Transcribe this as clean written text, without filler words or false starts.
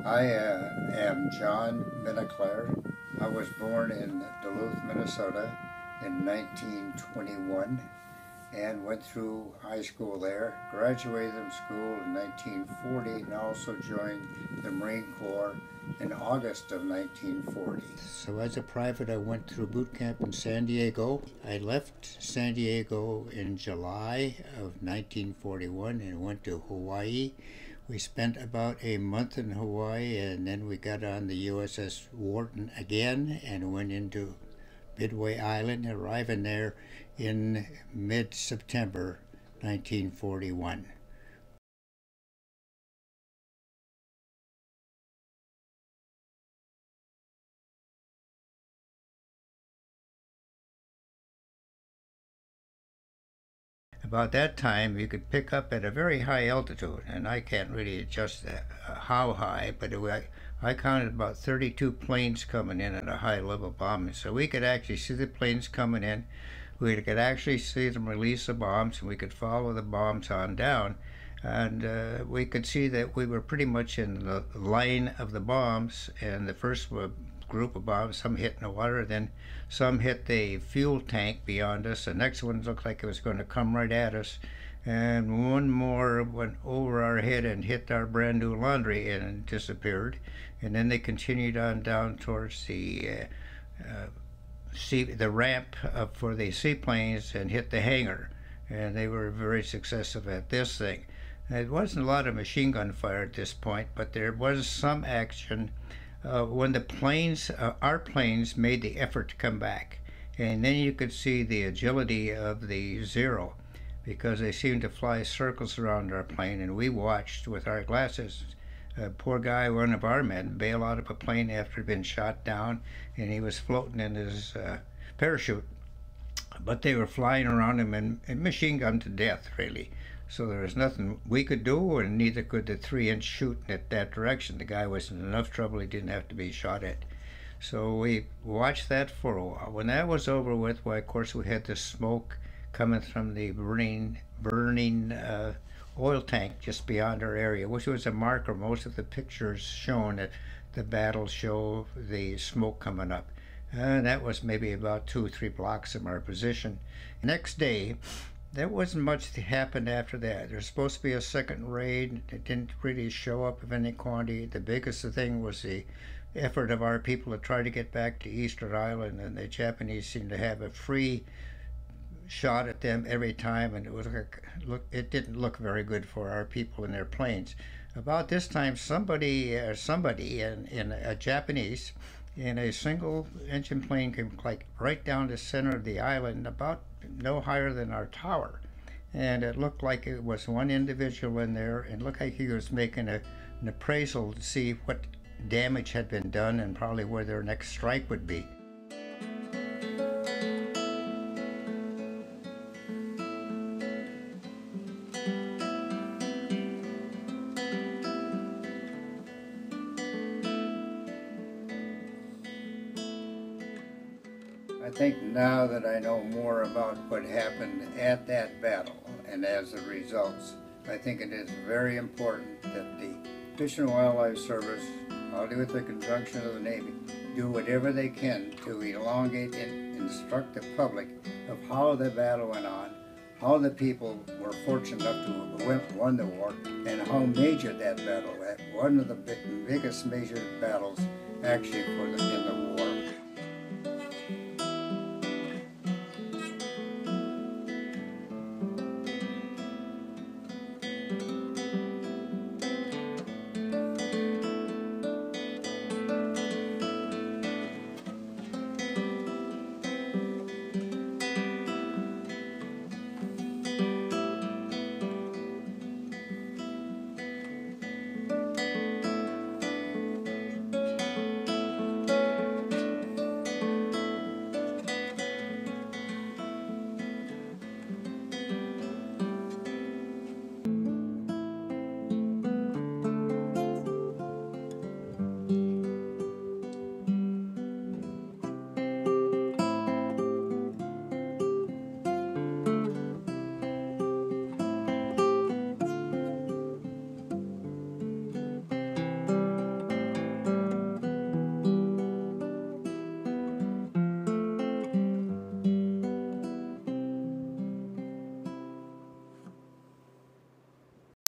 I am John Minneclair. I was born in Duluth, Minnesota in 1921 and went through high school there, graduated from school in 1940, and also joined the Marine Corps in August of 1940. So as a private, I went through boot camp in San Diego. I left San Diego in July of 1941 and went to Hawaii. We spent about a month in Hawaii, and then we got on the USS Wharton again and went into Midway Island, arriving there in mid-September 1941. About that time, you could pick up at a very high altitude, and I can't really adjust that, how high, but I counted about 32 planes coming in at a high level bombing. So we could actually see the planes coming in. We could actually see them release the bombs, and we could follow the bombs on down. And we could see that we were pretty much in the line of the bombs, and the first group of bombs, some hit in the water, then some hit the fuel tank beyond us. The next one looked like it was going to come right at us, and one more went over our head and hit our brand new laundry and disappeared. And then they continued on down towards the ramp up for the seaplanes and hit the hangar, and they were very successful at this thing. It wasn't a lot of machine gun fire at this point, but there was some action when the planes, our planes, made the effort to come back. And then you could see the agility of the Zero, because they seemed to fly circles around our plane, and we watched with our glasses. Poor guy, one of our men, bailed out of a plane after he'd been shot down, and he was floating in his parachute. But they were flying around him and machine gunned to death, really. So there was nothing we could do, and neither could the 3-inch shooting at that direction. The guy was in enough trouble, he didn't have to be shot at. So we watched that for a while. When that was over with, well, of course, we had the smoke coming from the burning oil tank just beyond our area, which was a marker. Most of the pictures showing that the battle show the smoke coming up. And that was maybe about 2 or 3 blocks from our position. Next day, there wasn't much that happened after that. There was supposed to be a second raid. It didn't really show up of any quantity. The biggest thing was the effort of our people to try to get back to Easter Island, and the Japanese seemed to have a free shot at them every time, and it didn't look very good for our people in their planes. About this time, somebody in a Japanese in a single engine plane came like right down the center of the island, about no higher than our tower, and it looked like it was one individual in there, and looked like he was making an appraisal to see what damage had been done and probably where their next strike would be. I think now that I know more about what happened at that battle and as the results, I think it is very important that the Fish and Wildlife Service, probably with the conjunction of the Navy, do whatever they can to elongate and instruct the public of how the battle went on, how the people were fortunate enough to have won the war, and how major that battle was. One of the biggest major battles actually in the